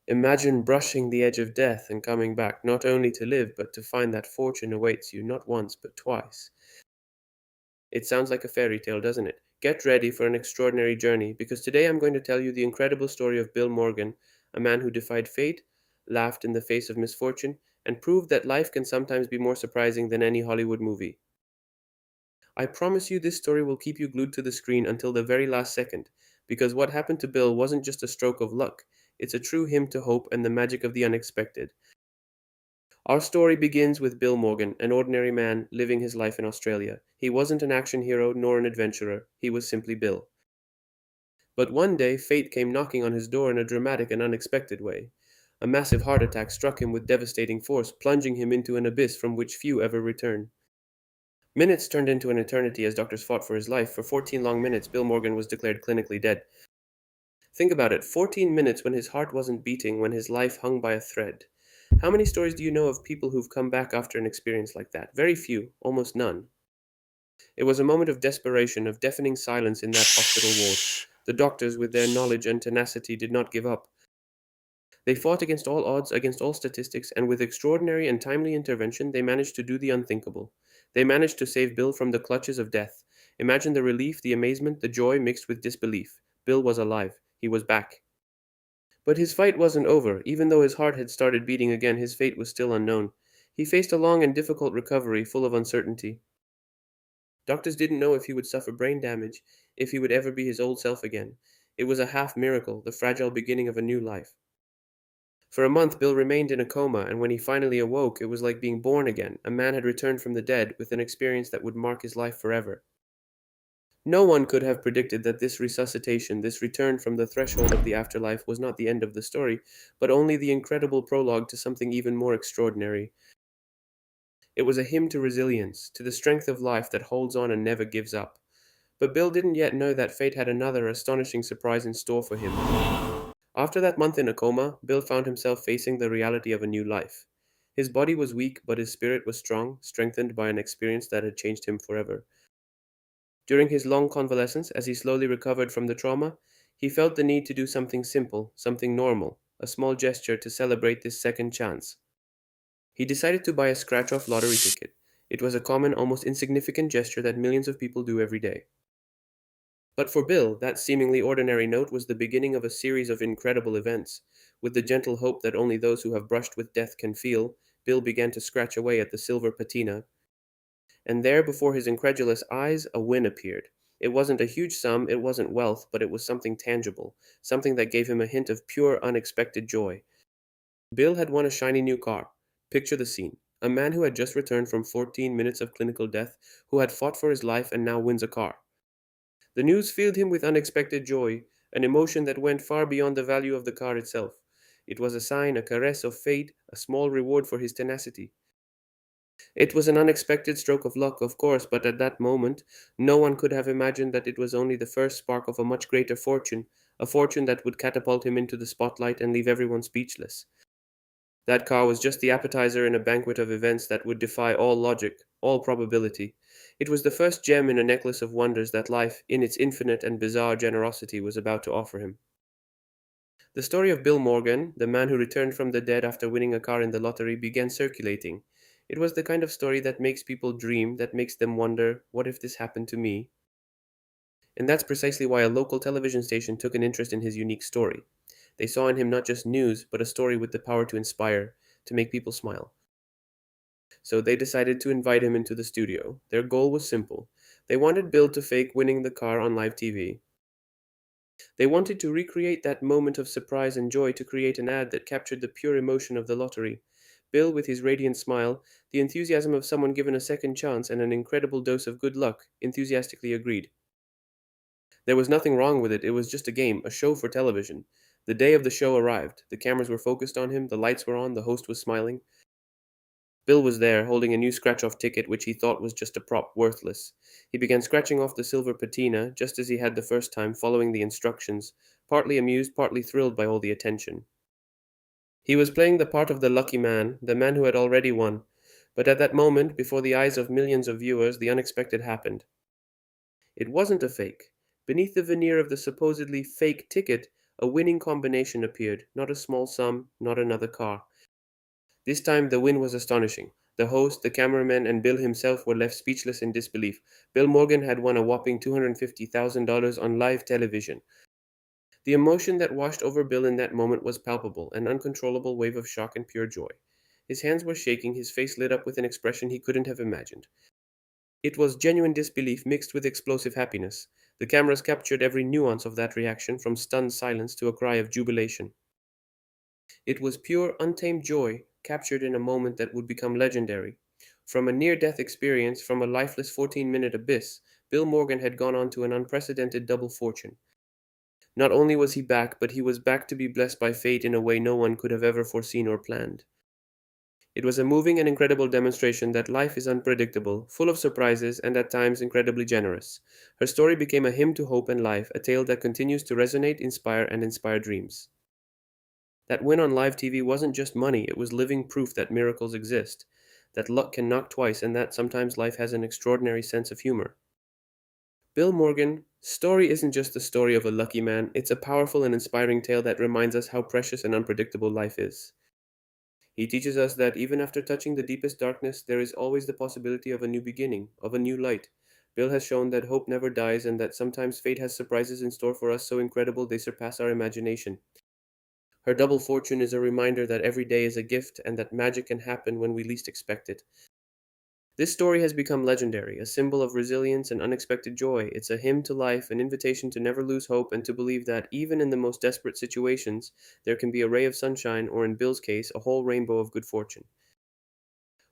Imagine brushing the edge of death and coming back, not only to live, but to find that fortune awaits you not once, but twice. It sounds like a fairy tale, doesn't it? Get ready for an extraordinary journey, because today I'm going to tell you the incredible story of Bill Morgan, a man who defied fate, laughed in the face of misfortune, and proved that life can sometimes be more surprising than any Hollywood movie. I promise you this story will keep you glued to the screen until the very last second, because what happened to Bill wasn't just a stroke of luck, it's a true hymn to hope and the magic of the unexpected. Our story begins with Bill Morgan, an ordinary man living his life in Australia. He wasn't an action hero nor an adventurer, he was simply Bill. But one day, fate came knocking on his door in a dramatic and unexpected way. A massive heart attack struck him with devastating force, plunging him into an abyss from which few ever return. Minutes turned into an eternity as doctors fought for his life. For 14 long minutes, Bill Morgan was declared clinically dead. Think about it, 14 minutes when his heart wasn't beating, when his life hung by a thread. How many stories do you know of people who've come back after an experience like that? Very few, almost none. It was a moment of desperation, of deafening silence in that hospital ward. The doctors, with their knowledge and tenacity, did not give up. They fought against all odds, against all statistics, and with extraordinary and timely intervention, they managed to do the unthinkable. They managed to save Bill from the clutches of death. Imagine the relief, the amazement, the joy mixed with disbelief. Bill was alive. He was back. But his fight wasn't over. Even though his heart had started beating again, his fate was still unknown. He faced a long and difficult recovery, full of uncertainty. Doctors didn't know if he would suffer brain damage, if he would ever be his old self again. It was a half miracle, the fragile beginning of a new life. For a month, Bill remained in a coma, and when he finally awoke, it was like being born again. A man had returned from the dead with an experience that would mark his life forever. No one could have predicted that this resuscitation, this return from the threshold of the afterlife, was not the end of the story, but only the incredible prologue to something even more extraordinary. It was a hymn to resilience, to the strength of life that holds on and never gives up. But Bill didn't yet know that fate had another astonishing surprise in store for him. After that month in a coma, Bill found himself facing the reality of a new life. His body was weak, but his spirit was strong, strengthened by an experience that had changed him forever. During his long convalescence, as he slowly recovered from the trauma, he felt the need to do something simple, something normal, a small gesture to celebrate this second chance. He decided to buy a scratch off lottery ticket. It was a common, almost insignificant gesture that millions of people do every day. But for Bill, that seemingly ordinary note was the beginning of a series of incredible events. With the gentle hope that only those who have brushed with death can feel, Bill began to scratch away at the silver patina. And there, before his incredulous eyes, a win appeared. It wasn't a huge sum, it wasn't wealth, but it was something tangible, something that gave him a hint of pure, unexpected joy. Bill had won a shiny new car. Picture the scene. A man who had just returned from 14 minutes of clinical death, who had fought for his life and now wins a car. The news filled him with unexpected joy, an emotion that went far beyond the value of the car itself. It was a sign, a caress of fate, a small reward for his tenacity. It was an unexpected stroke of luck, of course, but at that moment, no one could have imagined that it was only the first spark of a much greater fortune, a fortune that would catapult him into the spotlight and leave everyone speechless. That car was just the appetizer in a banquet of events that would defy all logic, all probability. It was the first gem in a necklace of wonders that life, in its infinite and bizarre generosity, was about to offer him. The story of Bill Morgan, the man who returned from the dead after winning a car in the lottery, began circulating. It was the kind of story that makes people dream, that makes them wonder, what if this happened to me? And that's precisely why a local television station took an interest in his unique story. They saw in him not just news, but a story with the power to inspire, to make people smile. So they decided to invite him into the studio. Their goal was simple. They wanted Bill to fake winning the car on live TV. They wanted to recreate that moment of surprise and joy, to create an ad that captured the pure emotion of the lottery. Bill, with his radiant smile, the enthusiasm of someone given a second chance, and an incredible dose of good luck, enthusiastically agreed. There was nothing wrong with it. It was just a game, a show for television. The day of the show arrived. The cameras were focused on him, the lights were on, the host was smiling. Bill was there, holding a new scratch-off ticket which he thought was just a prop, worthless. He began scratching off the silver patina, just as he had the first time, following the instructions, partly amused, partly thrilled by all the attention. He was playing the part of the lucky man, the man who had already won. But at that moment, before the eyes of millions of viewers, the unexpected happened. It wasn't a fake. Beneath the veneer of the supposedly fake ticket, A winning combination appeared, not a small sum, not another car. This time the win was astonishing. The host, the cameraman, and Bill himself were left speechless in disbelief. Bill Morgan had won a whopping $250,000 on live television. The emotion that washed over Bill in that moment was palpable, an uncontrollable wave of shock and pure joy. His hands were shaking, his face lit up with an expression he couldn't have imagined. It was genuine disbelief mixed with explosive happiness. The cameras captured every nuance of that reaction, from stunned silence to a cry of jubilation. It was pure, untamed joy, captured in a moment that would become legendary. From a near death experience, from a lifeless 14-minute abyss, Bill Morgan had gone on to an unprecedented double fortune. Not only was he back, but he was back to be blessed by fate in a way no one could have ever foreseen or planned. It was a moving and incredible demonstration that life is unpredictable, full of surprises, and at times incredibly generous. Her story became a hymn to hope and life, a tale that continues to resonate, inspire dreams. That win on live TV wasn't just money, it was living proof that miracles exist, that luck can knock twice, and that sometimes life has an extraordinary sense of humor. Bill Morgan's story isn't just the story of a lucky man, it's a powerful and inspiring tale that reminds us how precious and unpredictable life is. He teaches us that even after touching the deepest darkness, there is always the possibility of a new beginning, of a new light. Bill has shown that hope never dies and that sometimes fate has surprises in store for us so incredible they surpass our imagination. Her double fortune is a reminder that every day is a gift and that magic can happen when we least expect it. This story has become legendary, a symbol of resilience and unexpected joy. It's a hymn to life, an invitation to never lose hope and to believe that even in the most desperate situations, there can be a ray of sunshine, or in Bill's case, a whole rainbow of good fortune.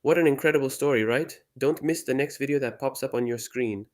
What an incredible story, right? Don't miss the next video that pops up on your screen.